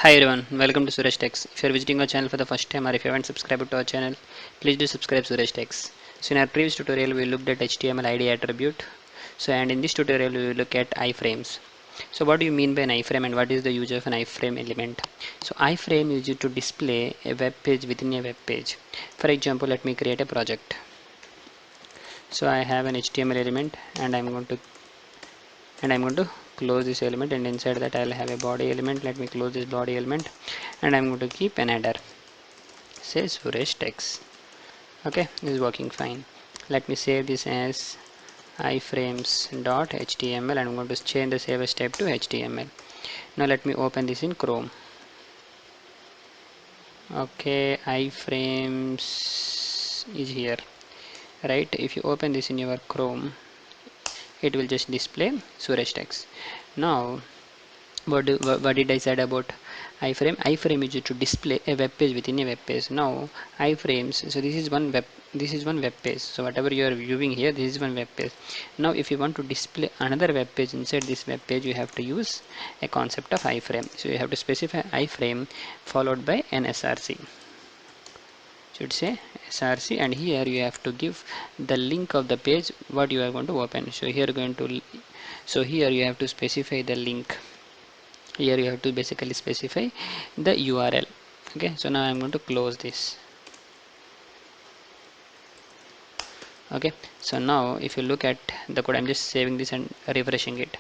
Hi everyone, welcome to Suresh Techs. If you are visiting our channel for the first time or if you haven't subscribed to our channel, please do subscribe Suresh Techs. So in our previous tutorial we looked at HTML ID attribute. So and in this tutorial we will look at iframes. So what do you mean by an iframe and what is the use of an iframe element? So iframe is used to display a web page within a web page. For example, let me create a project. So I have an HTML element and I'm going to close this element, and inside that I'll have a body element. Let me close this body element and I'm going to keep an header, say Suresh Text. Okay, this is working fine. Let me save this as iframes.html and I'm going to change the save as type to HTML. Now let me open this in Chrome. Okay, iframes is here, right? If you open this in your Chrome, it will just display Suresh Text. Now what did I said about iframe? Iframe is to display a web page within a web page. Now iframes, so this is one web page. So whatever you are viewing here, this is one web page. Now if you want to display another web page inside this web page, you have to use a concept of iframe. So you have to specify iframe followed by an src. Should say src, and here you have to give the link of the page what you are going to open. So here you have to specify the link. Here you have to basically specify the URL. Okay, so now I'm going to close this. Okay, so now if you look at the code, I'm just saving this and refreshing it.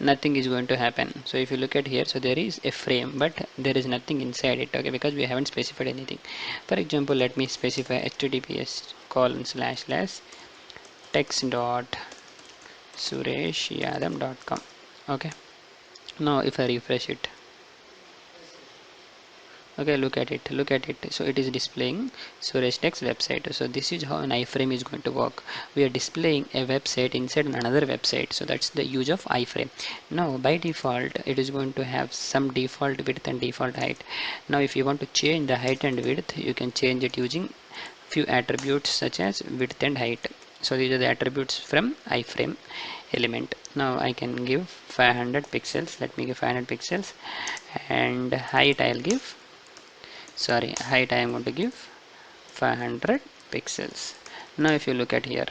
Nothing is going to happen. So if you look at here, so there is a frame but there is nothing inside it. Okay, because we haven't specified anything. For example, let me specify https://text.sureshyatham.com. okay, now if I refresh it, okay, look at it, so it is displaying Suresh Tech's website. So this is how an iframe is going to work. We are displaying a website inside another website, so that's the use of iframe. Now by default it is going to have some default width and default height. Now if you want to change the height and width, you can change it using few attributes such as width and height. So these are the attributes from iframe element. Now I can give 500 pixels. Let me give 500 pixels, and height I'll give, height I am going to give 500 pixels. Now if you look at here,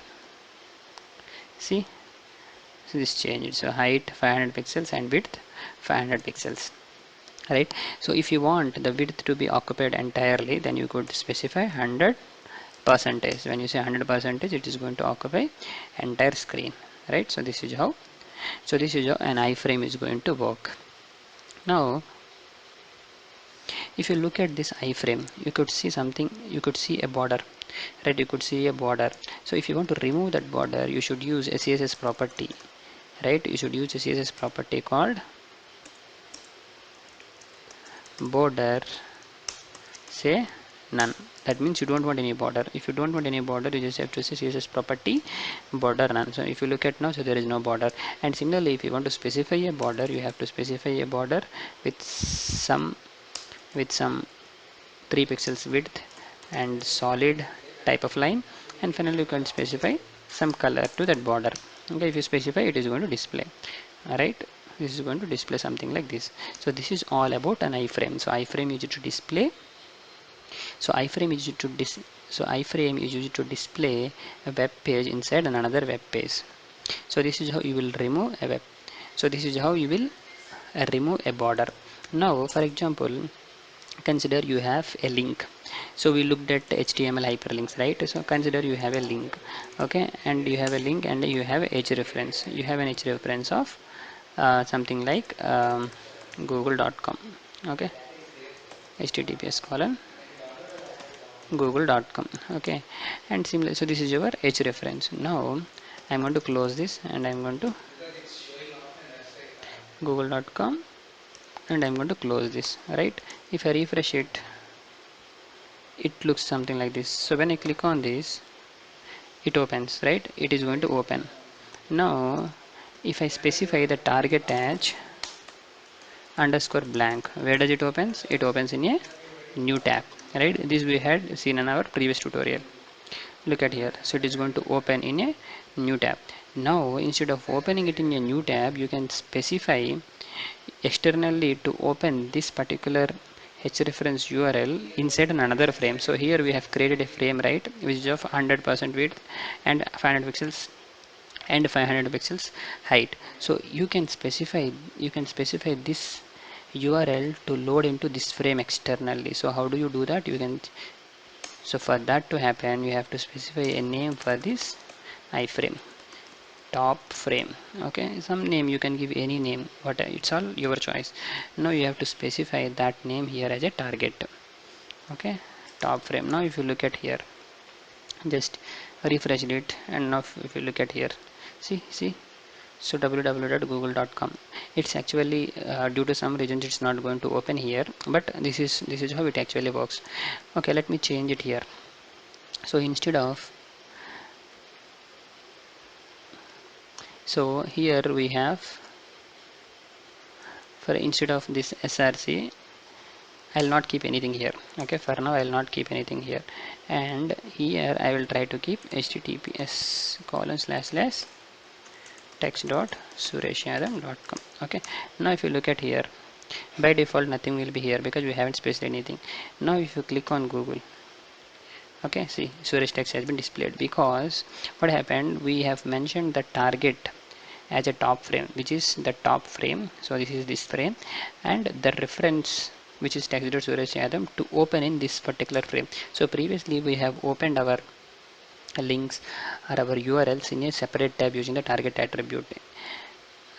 see, so this changed. So height 500 pixels and width 500 pixels, right? So if you want the width to be occupied entirely, then you could specify 100%. When you say 100%, it is going to occupy entire screen, right? So this is how an iframe is going to work. Now if you look at this iframe, you could see something, you could see a border, right? You could see a border. So if you want to remove that border, you should use a CSS property, right? You should use a CSS property called border say none. That means you don't want any border. If you don't want any border, you just have to say CSS property border none. So if you look at now, so there is no border. And similarly, if you want to specify a border, you have to specify a border with some 3 pixels width and solid type of line, and finally you can specify some color to that border. Okay, if you specify, it is going to display. Alright, this is going to display something like this. So this is all about an iframe. So iframe is used to display, iframe is used to display a web page inside another web page. So this is how you will remove a web, so this is how you will remove a border. Now for example, consider you have a link. So we looked at HTML hyperlinks, right? So consider you have a link, okay, and you have a link and you have h reference. You have an h reference of something like google.com, okay, https colon google.com, okay, and similar. So this is your h reference. Now I'm going to close this and I'm going to google.com and I'm going to close this, right? If I refresh it, it looks something like this. So when I click on this, it opens, right? It is going to open. Now if I specify the target as underscore blank, where does it opens? It opens in a new tab, right? This we had seen in our previous tutorial. Look at here. So it is going to open in a new tab. Now instead of opening it in a new tab, you can specify externally to open this particular reference URL inside another frame. So here we have created a frame, right, which is of 100% width and 500 pixels and 500 pixels height. So you can specify this URL to load into this frame externally. So how do you do that? You can, so for that to happen, you have to specify a name for this iframe, top frame. Okay, some name, you can give any name, but it's all your choice. Now you have to specify that name here as a target. Okay, top frame. Now if you look at here, just refresh it, and now if you look at here, see, so www.google.com, it's actually due to some reasons it's not going to open here, but this is how it actually works. Okay, let me change it here. So instead of, so here we have, for instead of this src, I'll not keep anything here. Okay, for now I'll not keep anything here, and here I will try to keep https:// text.sureshyatham.com. Okay, now if you look at here, by default nothing will be here because we haven't specified anything. Now if you click on Google, okay, see, Suresh text has been displayed, because what happened, we have mentioned the target as a top frame, which is the top frame. So this is this frame, and the reference, which is text.sureshyatham, to open in this particular frame. So previously we have opened our links or our URLs in a separate tab using the target attribute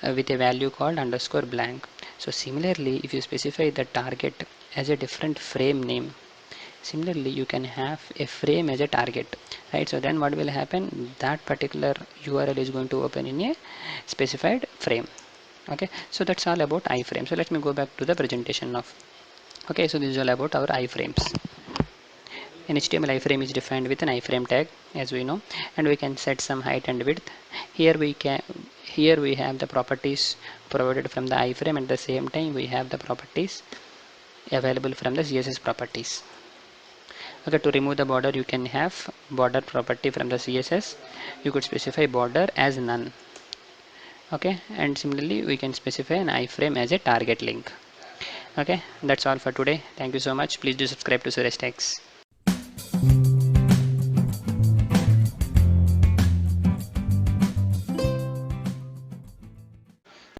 with a value called underscore blank. So similarly, if you specify the target as a different frame name, similarly you can have a frame as a target, right? So then what will happen, that particular URL is going to open in a specified frame. Okay, so that's all about iframe. So let me go back to the presentation now. Okay, so this is all about our iframes. An HTML iframe is defined with an iframe tag, as we know, and we can set some height and width. Here we have the properties provided from the iframe, and at the same time we have the properties available from the CSS properties. Okay, to remove the border, you can have border property from the CSS. You could specify border as none. Okay, and similarly we can specify an iframe as a target link. Okay, that's all for today. Thank you so much. Please do subscribe to Suresh Techs.